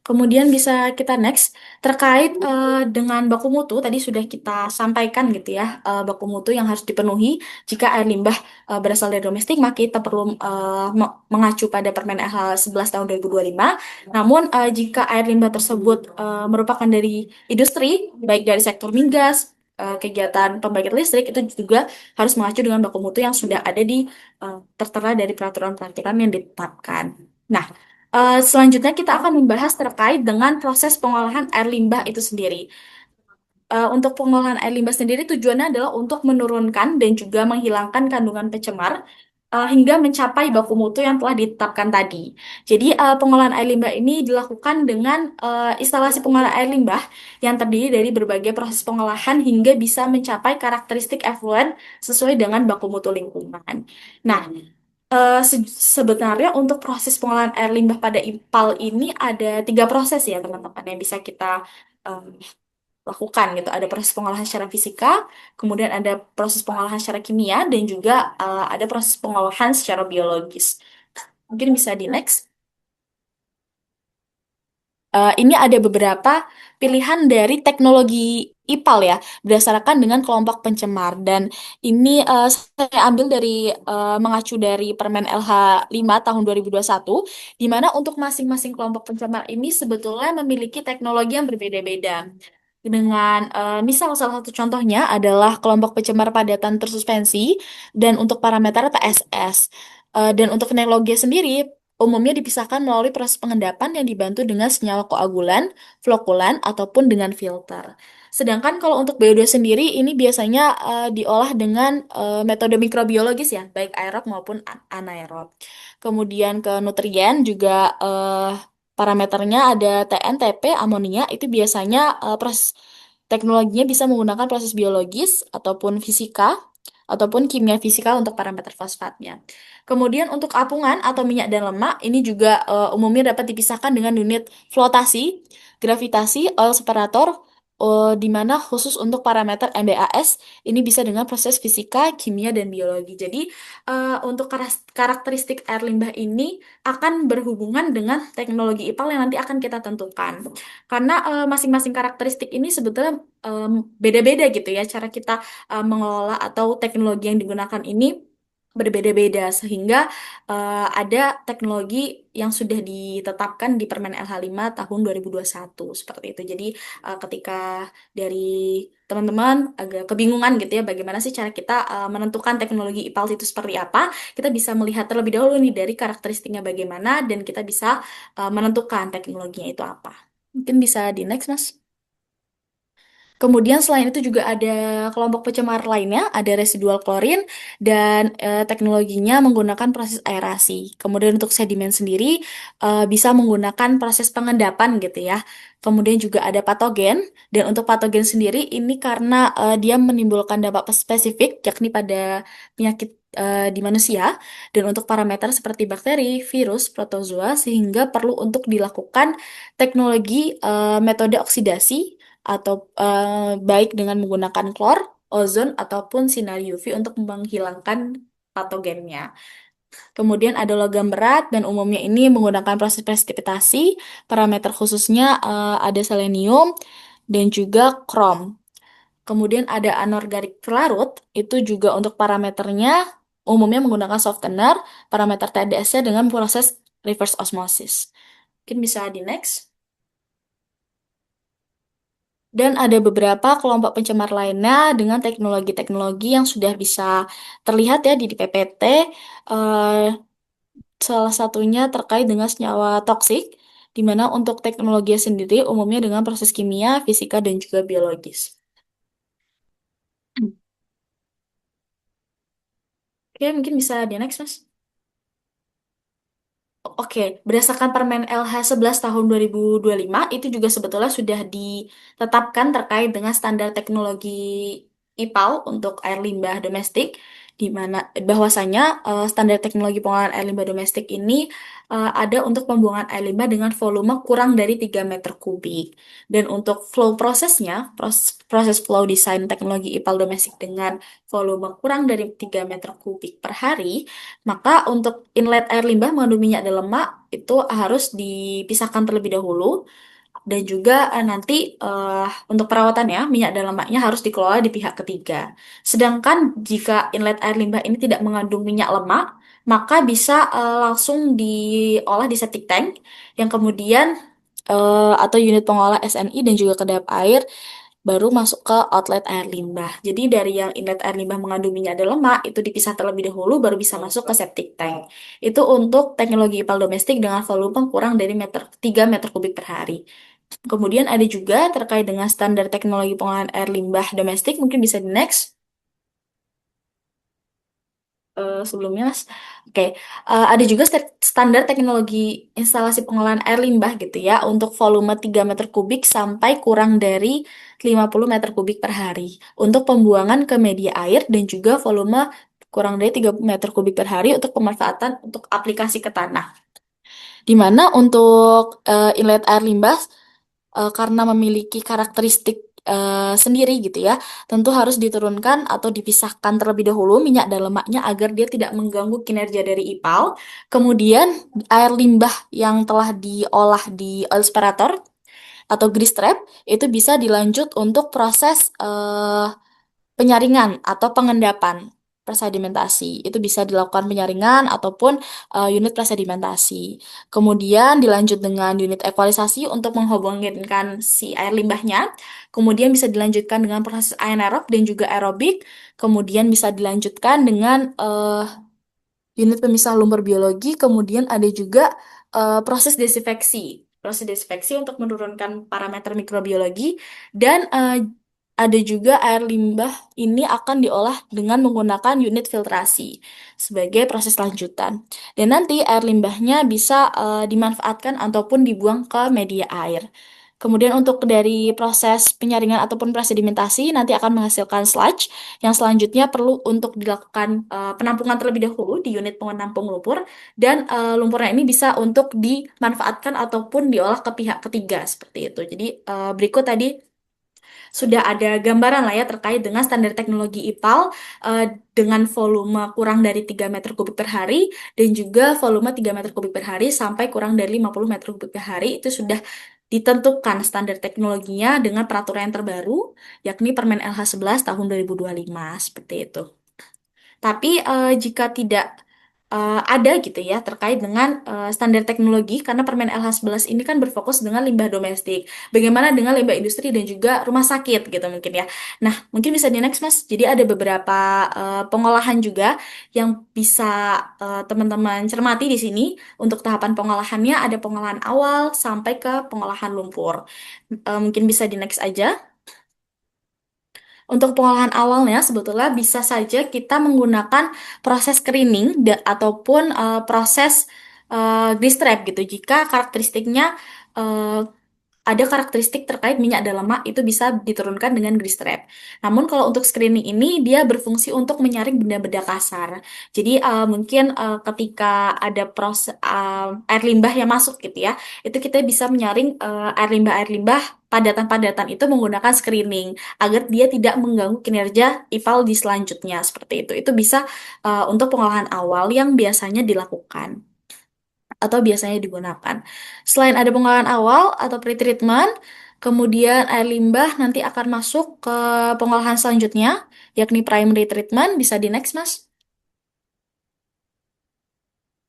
Kemudian bisa kita next terkait dengan baku mutu tadi sudah kita sampaikan gitu ya, baku mutu yang harus dipenuhi jika air limbah berasal dari domestik, maka kita perlu mengacu pada Permen LH 11 tahun 2025. Namun jika air limbah tersebut merupakan dari industri, baik dari sektor migas, kegiatan pembangkit listrik, itu juga harus mengacu dengan baku mutu yang sudah ada tertera dari peraturan-peraturan yang ditetapkan. Nah, selanjutnya kita akan membahas terkait dengan proses pengolahan air limbah itu sendiri. Untuk pengolahan air limbah sendiri tujuannya adalah untuk menurunkan dan juga menghilangkan kandungan pencemar hingga mencapai baku mutu yang telah ditetapkan tadi. Jadi pengolahan air limbah ini dilakukan dengan instalasi pengolahan air limbah yang terdiri dari berbagai proses pengolahan hingga bisa mencapai karakteristik efluen sesuai dengan baku mutu lingkungan. Nah, sebenarnya untuk proses pengolahan air limbah pada IPAL ini ada tiga proses ya teman-teman yang bisa kita em, lakukan gitu. Ada proses pengolahan secara fisika, kemudian ada proses pengolahan secara kimia, dan juga ada proses pengolahan secara biologis. Mungkin bisa di next. Ini ada beberapa pilihan dari teknologi IPAL ya, berdasarkan dengan kelompok pencemar. Dan ini saya ambil dari mengacu dari Permen LH 5 tahun 2021, di mana untuk masing-masing kelompok pencemar ini sebetulnya memiliki teknologi yang berbeda-beda. Dengan misal salah satu contohnya adalah kelompok pencemar padatan tersuspensi dan untuk parameter TSS. Dan untuk teknologi sendiri umumnya dipisahkan melalui proses pengendapan yang dibantu dengan senyawa koagulan, flokulan, ataupun dengan filter. Sedangkan kalau untuk BO2 sendiri ini biasanya diolah dengan metode mikrobiologis ya, baik aerob maupun anaerob. Kemudian ke nutrien juga parameternya ada TN, TP, amonia itu biasanya proses teknologinya bisa menggunakan proses biologis ataupun fisika ataupun kimia fisika untuk parameter fosfatnya. Kemudian untuk apungan atau minyak dan lemak ini juga umumnya dapat dipisahkan dengan unit flotasi, gravitasi, oil separator, di mana khusus untuk parameter MBAS ini bisa dengan proses fisika, kimia, dan biologi. Jadi untuk karakteristik air limbah ini akan berhubungan dengan teknologi IPAL yang nanti akan kita tentukan. Karena masing-masing karakteristik ini sebetulnya beda-beda gitu ya cara kita mengelola atau teknologi yang digunakan ini berbeda-beda sehingga ada teknologi yang sudah ditetapkan di Permen LH 5 tahun 2021 seperti itu. Jadi ketika dari teman-teman agak kebingungan gitu ya bagaimana sih cara kita menentukan teknologi IPAL itu seperti apa, kita bisa melihat terlebih dahulu nih dari karakteristiknya bagaimana dan kita bisa menentukan teknologinya itu apa. Mungkin bisa di next, Mas. Kemudian selain itu juga ada kelompok pencemar lainnya, ada residual klorin dan teknologinya menggunakan proses aerasi. Kemudian untuk sedimen sendiri bisa menggunakan proses pengendapan gitu ya. Kemudian juga ada patogen dan untuk patogen sendiri ini karena dia menimbulkan dampak spesifik yakni pada penyakit di manusia dan untuk parameter seperti bakteri, virus, protozoa sehingga perlu untuk dilakukan teknologi metode oksidasi atau baik dengan menggunakan klor, ozon, ataupun sinar UV untuk menghilangkan patogennya. Kemudian ada logam berat dan umumnya ini menggunakan proses presipitasi, parameter khususnya ada selenium dan juga krom. Kemudian ada anorganik larut, itu juga untuk parameternya umumnya menggunakan softener, parameter TDS-nya dengan proses reverse osmosis. Mungkin bisa di next. Dan ada beberapa kelompok pencemar lainnya dengan teknologi-teknologi yang sudah bisa terlihat ya di PPT. Eh, Salah satunya terkait dengan senyawa toksik, di mana untuk teknologi sendiri umumnya dengan proses kimia, fisika, dan juga biologis. Oke, mungkin bisa di next, Mas. Oke, berdasarkan Permen LH 11 tahun 2025, itu juga sebetulnya sudah ditetapkan terkait dengan standar teknologi IPAL untuk air limbah domestik, di mana bahwasanya standar teknologi pengolahan air limbah domestik ini ada untuk pembuangan air limbah dengan volume kurang dari 3 meter kubik. Dan untuk flow prosesnya, proses flow design teknologi IPAL domestik dengan volume kurang dari 3 meter kubik per hari, maka untuk inlet air limbah mengandung minyak dan lemak itu harus dipisahkan terlebih dahulu dan juga nanti untuk perawatannya, minyak dan lemaknya harus dikelola di pihak ketiga. Sedangkan jika inlet air limbah ini tidak mengandung minyak lemak, maka bisa langsung diolah di septic tank yang kemudian atau unit pengolah SNI dan juga kedap air baru masuk ke outlet air limbah. Jadi dari yang inlet air limbah mengandung minyak dan lemak itu dipisah terlebih dahulu baru bisa masuk ke septic tank. Itu untuk teknologi IPAL domestik dengan volume kurang dari 3 meter kubik per hari. Kemudian ada juga terkait dengan standar teknologi pengolahan air limbah domestik, mungkin bisa di next sebelumnya, Mas. Oke, ada juga standar teknologi instalasi pengolahan air limbah gitu ya, untuk volume 3 meter kubik sampai kurang dari 50 meter kubik per hari. Untuk pembuangan ke media air dan juga volume kurang dari 3 meter kubik per hari untuk pemanfaatan untuk aplikasi ke tanah. Di mana untuk inlet air limbah karena memiliki karakteristik sendiri gitu ya, tentu harus diturunkan atau dipisahkan terlebih dahulu minyak dan lemaknya agar dia tidak mengganggu kinerja dari IPAL. Kemudian air limbah yang telah diolah di oil separator atau grease trap itu bisa dilanjut untuk proses penyaringan atau pengendapan presedimentasi. Itu bisa dilakukan penyaringan ataupun unit presedimentasi. Kemudian dilanjut dengan unit ekualisasi untuk menghomogenkan si air limbahnya. Kemudian bisa dilanjutkan dengan proses anaerob dan juga aerobik. Kemudian bisa dilanjutkan dengan unit pemisah lumpur biologi. Kemudian ada juga proses desinfeksi. Proses desinfeksi untuk menurunkan parameter mikrobiologi dan ada juga air limbah ini akan diolah dengan menggunakan unit filtrasi sebagai proses lanjutan. Dan nanti air limbahnya bisa dimanfaatkan ataupun dibuang ke media air. Kemudian untuk dari proses penyaringan ataupun presedimentasi nanti akan menghasilkan sludge yang selanjutnya perlu untuk dilakukan penampungan terlebih dahulu di unit penampung lumpur dan lumpurnya ini bisa untuk dimanfaatkan ataupun diolah ke pihak ketiga seperti itu. Jadi berikut tadi sudah ada gambaran lah ya terkait dengan standar teknologi IPAL dengan volume kurang dari 3 meter kubik per hari dan juga volume 3 meter kubik per hari sampai kurang dari 50 meter kubik per hari itu sudah ditentukan standar teknologinya dengan peraturan yang terbaru yakni Permen LH 11 tahun 2025 seperti itu. Tapi jika tidak ada gitu ya terkait dengan standar teknologi karena Permen LH 11 ini kan berfokus dengan limbah domestik. Bagaimana dengan limbah industri dan juga rumah sakit gitu mungkin ya. Nah, mungkin bisa di next Mas. Jadi ada beberapa pengolahan juga yang bisa teman-teman cermati di sini. Untuk tahapan pengolahannya ada pengolahan awal sampai ke pengolahan lumpur. Mungkin bisa di next aja. Untuk pengolahan awalnya, sebetulnya bisa saja kita menggunakan proses screening ataupun proses grease trap gitu. Jika karakteristiknya eh, ada karakteristik terkait minyak dan lemak itu bisa diturunkan dengan grease trap. Namun kalau untuk screening ini dia berfungsi untuk menyaring benda-benda kasar. Jadi mungkin ketika ada proses air limbah yang masuk gitu ya, itu kita bisa menyaring air limbah padatan-padatan itu menggunakan screening agar dia tidak mengganggu kinerja IPAL di selanjutnya seperti itu. Itu bisa untuk pengolahan awal yang biasanya dilakukan atau biasanya digunakan. Selain ada pengolahan awal atau pre-treatment, kemudian air limbah nanti akan masuk ke pengolahan selanjutnya, yakni primary treatment. Bisa di next, Mas.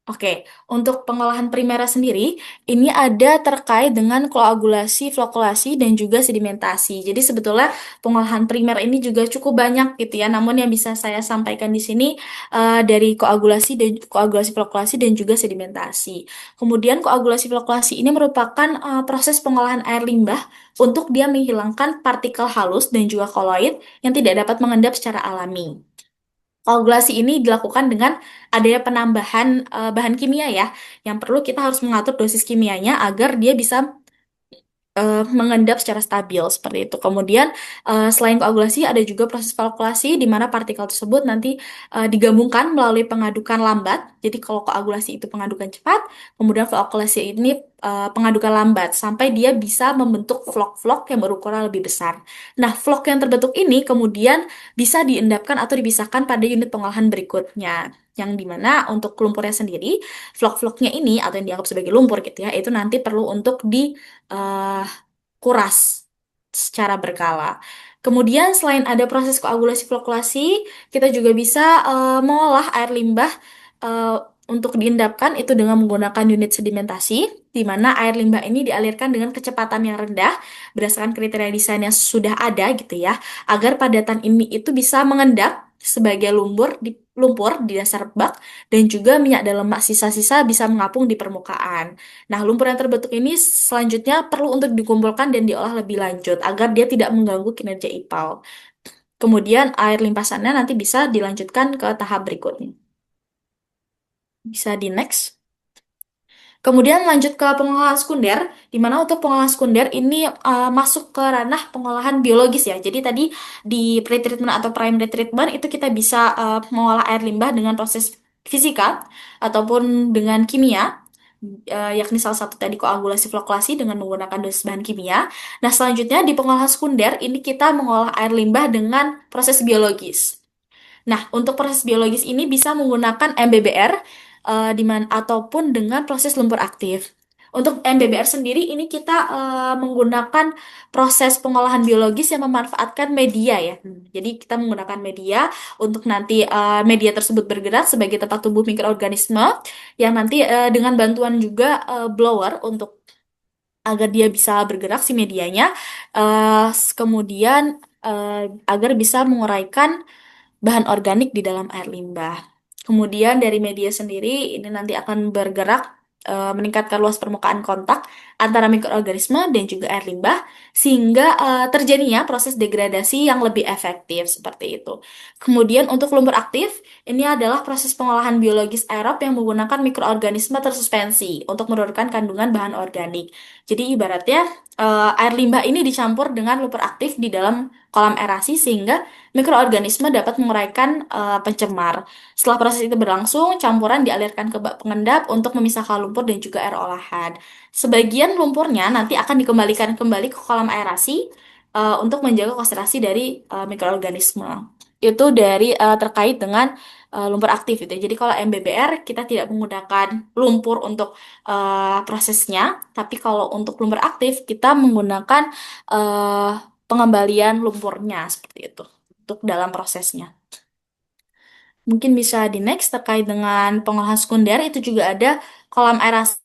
Oke, untuk pengolahan primera sendiri, ini ada terkait dengan koagulasi, flokulasi, dan juga sedimentasi. Jadi sebetulnya pengolahan primer ini juga cukup banyak gitu ya. Namun yang bisa saya sampaikan di sini dari koagulasi, flokulasi, dan juga sedimentasi. Kemudian koagulasi, flokulasi ini merupakan proses pengolahan air limbah untuk dia menghilangkan partikel halus dan juga koloid yang tidak dapat mengendap secara alami. Koagulasi ini dilakukan dengan adanya penambahan bahan kimia ya, yang perlu kita harus mengatur dosis kimianya agar dia bisa mengendap secara stabil seperti itu. Kemudian selain koagulasi ada juga proses valkulasi di mana partikel tersebut nanti digabungkan melalui pengadukan lambat. Jadi kalau koagulasi itu pengadukan cepat, kemudian valkulasi ini pengadukan lambat sampai dia bisa membentuk vlok-vlok yang berukuran lebih besar. Nah, vlok yang terbentuk ini kemudian bisa diendapkan atau dipisahkan pada unit pengolahan berikutnya. Yang dimana untuk lumpurnya sendiri, vlok-vloknya ini atau yang dianggap sebagai lumpur gitu ya, itu nanti perlu untuk eh, kuras secara berkala. Kemudian selain ada proses koagulasi flokulasi, kita juga bisa mengolah air limbah eh, untuk diendapkan itu dengan menggunakan unit sedimentasi, di mana air limbah ini dialirkan dengan kecepatan yang rendah berdasarkan kriteria desain yang sudah ada gitu ya, agar padatan ini itu bisa mengendap sebagai lumpur di dasar bak dan juga minyak dan lemak sisa-sisa bisa mengapung di permukaan. Nah, lumpur yang terbentuk ini selanjutnya perlu untuk dikumpulkan dan diolah lebih lanjut agar dia tidak mengganggu kinerja IPAL. Kemudian air limpasannya nanti bisa dilanjutkan ke tahap berikutnya. Bisa di next. Kemudian lanjut ke pengolahan sekunder, di mana untuk pengolahan sekunder ini masuk ke ranah pengolahan biologis ya. Jadi tadi di pretreatment atau primary treatment itu kita bisa mengolah air limbah dengan proses fisika ataupun dengan kimia, yakni salah satu tadi koagulasi flokulasi dengan menggunakan dosis bahan kimia. Nah, selanjutnya di pengolahan sekunder ini kita mengolah air limbah dengan proses biologis. Nah, untuk proses biologis ini bisa menggunakan MBBR ataupun dengan proses lumpur aktif. Untuk MBBR sendiri ini kita menggunakan proses pengolahan biologis yang memanfaatkan media ya. Jadi kita menggunakan media untuk nanti media tersebut bergerak sebagai tempat tumbuh mikroorganisme yang nanti dengan bantuan juga blower untuk agar dia bisa bergerak si medianya, kemudian agar bisa menguraikan bahan organik di dalam air limbah. Kemudian dari media sendiri ini nanti akan bergerak meningkatkan luas permukaan kontak antara mikroorganisme dan juga air limbah sehingga terjadinya proses degradasi yang lebih efektif seperti itu. Kemudian untuk lumpur aktif ini adalah proses pengolahan biologis aerob yang menggunakan mikroorganisme tersuspensi untuk menurunkan kandungan bahan organik. Jadi ibaratnya air limbah ini dicampur dengan lumpur aktif di dalam kolam aerasi sehingga mikroorganisme dapat menguraikan pencemar. Setelah proses itu berlangsung, campuran dialirkan ke bak pengendap untuk memisahkan lumpur dan juga air olahan. Sebagian lumpurnya nanti akan dikembalikan kembali ke kolam aerasi untuk menjaga konsentrasi dari mikroorganisme. Itu dari terkait dengan lumpur aktif itu. Jadi kalau MBBR kita tidak menggunakan lumpur untuk prosesnya, tapi kalau untuk lumpur aktif kita menggunakan eh, pengembalian lumpurnya seperti itu untuk dalam prosesnya. Mungkin bisa di next terkait dengan pengolahan sekunder itu juga ada kolam aerasi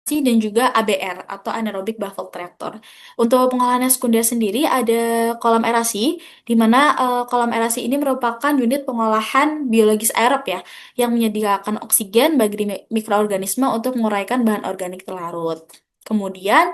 dan juga ABR atau anaerobic baffled reactor. Untuk pengolahan sekunder sendiri ada kolam aerasi di mana kolam aerasi ini merupakan unit pengolahan biologis aerob ya yang menyediakan oksigen bagi mikroorganisme untuk menguraikan bahan organik terlarut. Kemudian,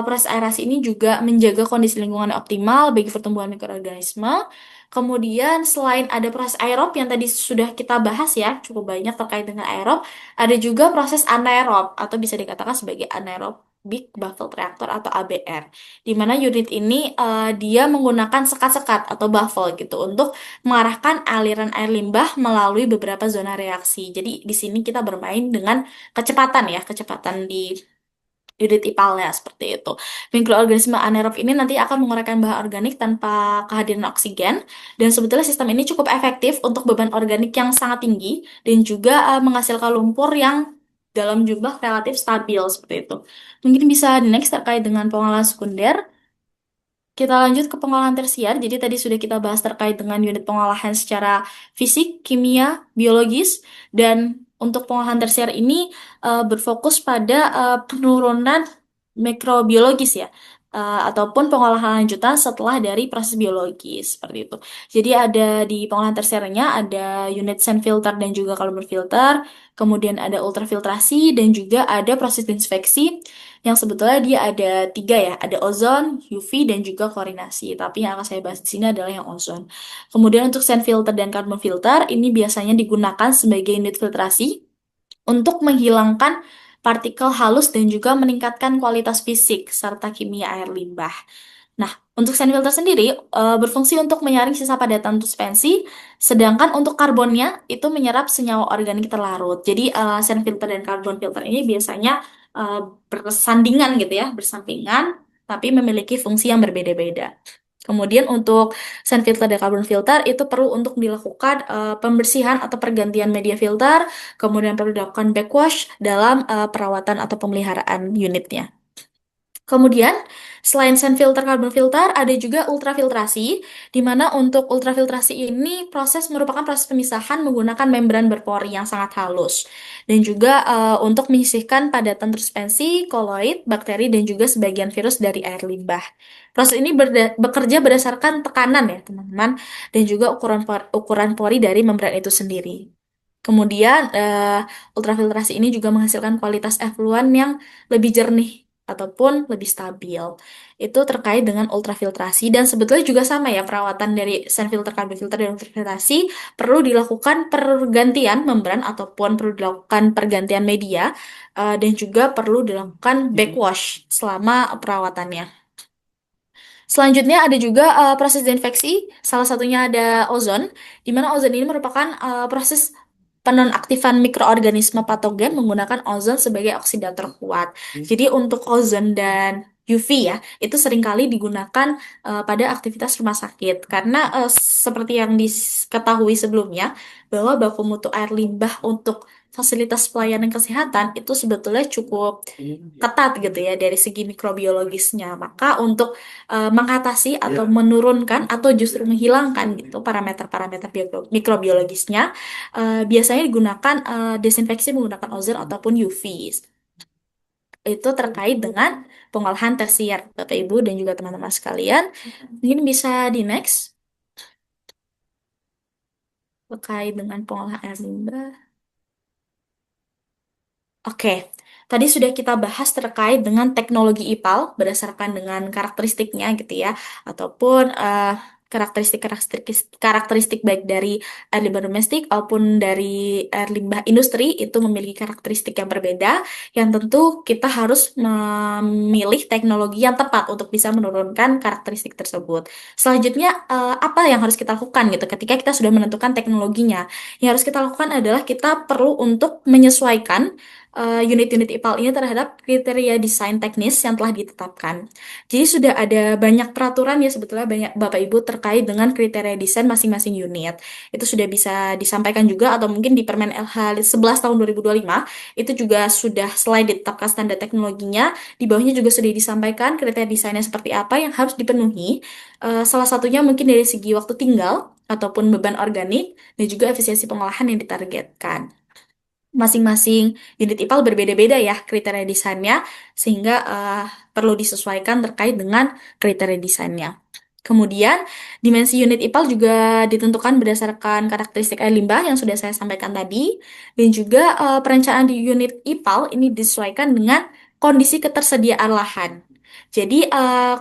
proses aerasi ini juga menjaga kondisi lingkungan yang optimal bagi pertumbuhan mikroorganisme. Kemudian, selain ada proses aerob yang tadi sudah kita bahas ya, cukup banyak terkait dengan aerob, ada juga proses anaerob atau bisa dikatakan sebagai anaerobic baffled reactor atau ABR. Di mana unit ini dia menggunakan sekat-sekat atau baffle gitu untuk mengarahkan aliran air limbah melalui beberapa zona reaksi. Jadi di sini kita bermain dengan kecepatan ya, kecepatan di unit IPAL-nya seperti itu. Mikroorganisme anaerob ini nanti akan menguraikan bahan organik tanpa kehadiran oksigen dan sebetulnya sistem ini cukup efektif untuk beban organik yang sangat tinggi dan juga menghasilkan lumpur yang dalam jumlah relatif stabil seperti itu. Mungkin bisa di next terkait dengan pengolahan sekunder. Kita lanjut ke pengolahan tersier. Jadi tadi sudah kita bahas terkait dengan unit pengolahan secara fisik, kimia, biologis, dan untuk pengolahan tersier ini berfokus pada penurunan mikrobiologis ya, ataupun pengolahan lanjutan setelah dari proses biologis seperti itu. Jadi ada di pengolahan tersiernya ada unit sand filter dan juga carbon filter, kemudian ada ultrafiltrasi dan juga ada proses inspeksi yang sebetulnya dia ada tiga ya, ada ozon, UV, dan juga klorinasi. Tapi yang akan saya bahas di sini adalah yang ozon. Kemudian untuk sand filter dan carbon filter, ini biasanya digunakan sebagai unit filtrasi untuk menghilangkan partikel halus dan juga meningkatkan kualitas fisik serta kimia air limbah. Nah, untuk sand filter sendiri berfungsi untuk menyaring sisa padatan suspensi, sedangkan untuk karbonnya itu menyerap senyawa organik terlarut. Jadi sand filter dan karbon filter ini biasanya eh, bersandingan gitu ya, bersampingan, tapi memiliki fungsi yang berbeda-beda. Kemudian untuk sand filter dan carbon filter itu perlu untuk dilakukan pembersihan atau pergantian media filter, kemudian perlu dilakukan backwash dalam perawatan atau pemeliharaan unitnya. Kemudian, selain sand filter, carbon filter, ada juga ultrafiltrasi, di mana untuk ultrafiltrasi ini merupakan proses pemisahan menggunakan membran berpori yang sangat halus. Dan juga untuk menyisihkan padatan suspensi, koloid, bakteri, dan juga sebagian virus dari air limbah. Proses ini bekerja berdasarkan tekanan ya, teman-teman, dan juga ukuran pori dari membran itu sendiri. Kemudian, ultrafiltrasi ini juga menghasilkan kualitas efluan yang lebih jernih ataupun lebih stabil. Itu terkait dengan ultrafiltrasi dan sebetulnya juga sama ya perawatan dari sand filter, carbon filter dan ultrafiltrasi perlu dilakukan pergantian membran ataupun perlu dilakukan pergantian media dan juga perlu dilakukan backwash selama perawatannya. Selanjutnya ada juga proses desinfeksi, salah satunya ada ozon, di mana ozon ini merupakan proses penonaktifan mikroorganisme patogen menggunakan ozon sebagai oksidator kuat. Jadi untuk ozon dan UV ya, itu seringkali digunakan pada aktivitas rumah sakit karena seperti yang diketahui sebelumnya bahwa baku mutu air limbah untuk fasilitas pelayanan kesehatan itu sebetulnya cukup ketat gitu ya dari segi mikrobiologisnya. Maka untuk mengatasi atau menurunkan atau justru menghilangkan gitu parameter-parameter mikrobiologisnya biasanya digunakan desinfeksi menggunakan ozon ataupun UV. Itu terkait dengan pengolahan tersier, Bapak Ibu dan juga teman-teman sekalian. Mungkin bisa di next terkait dengan pengolahan air limbah. Oke, tadi sudah kita bahas terkait dengan teknologi IPAL berdasarkan dengan karakteristiknya gitu ya, ataupun karakteristik karakteristik baik dari air limbah domestik maupun dari air limbah industri itu memiliki karakteristik yang berbeda, yang tentu kita harus memilih teknologi yang tepat untuk bisa menurunkan karakteristik tersebut. Selanjutnya, apa yang harus kita lakukan gitu ketika kita sudah menentukan teknologinya? Yang harus kita lakukan adalah kita perlu untuk menyesuaikan unit-unit IPAL ini terhadap kriteria desain teknis yang telah ditetapkan. Jadi sudah ada banyak peraturan ya sebetulnya banyak Bapak Ibu terkait dengan kriteria desain masing-masing unit. Itu sudah bisa disampaikan juga atau mungkin di Permen LH 11 tahun 2025 itu juga sudah selain ditetapkan standar teknologinya, di bawahnya juga sudah disampaikan kriteria desainnya seperti apa yang harus dipenuhi. Salah satunya mungkin dari segi waktu tinggal ataupun beban organik dan juga efisiensi pengolahan yang ditargetkan. Masing-masing unit IPAL berbeda-beda ya kriteria desainnya, sehingga perlu disesuaikan terkait dengan kriteria desainnya. Kemudian, dimensi unit IPAL juga ditentukan berdasarkan karakteristik air limbah yang sudah saya sampaikan tadi, dan juga perencanaan di unit IPAL ini disesuaikan dengan kondisi ketersediaan lahan. Jadi,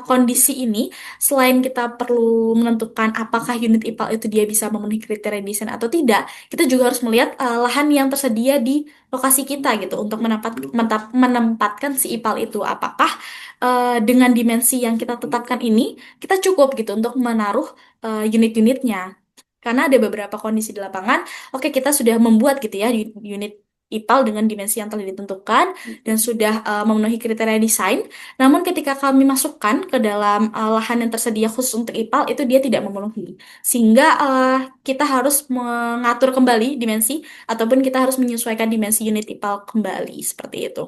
kondisi ini selain kita perlu menentukan apakah unit IPAL itu dia bisa memenuhi kriteria desain atau tidak, kita juga harus melihat lahan yang tersedia di lokasi kita gitu untuk menempatkan si IPAL itu. Apakah dengan dimensi yang kita tetapkan ini kita cukup gitu untuk menaruh unit-unitnya. Karena ada beberapa kondisi di lapangan, oke kita sudah membuat gitu ya unit IPAL dengan dimensi yang telah ditentukan dan sudah memenuhi kriteria desain. Namun ketika kami masukkan ke dalam lahan yang tersedia khusus untuk IPAL itu dia tidak memenuhi. Sehingga kita harus mengatur kembali dimensi ataupun kita harus menyesuaikan dimensi unit IPAL kembali seperti itu.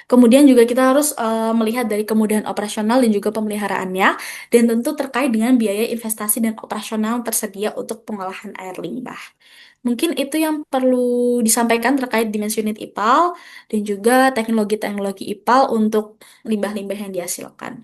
Kemudian juga kita harus melihat dari kemudahan operasional dan juga pemeliharaannya, dan tentu terkait dengan biaya investasi dan operasional tersedia untuk pengolahan air limbah. Mungkin itu yang perlu disampaikan terkait dimensi unit IPAL dan juga teknologi-teknologi IPAL untuk limbah-limbah yang dihasilkan.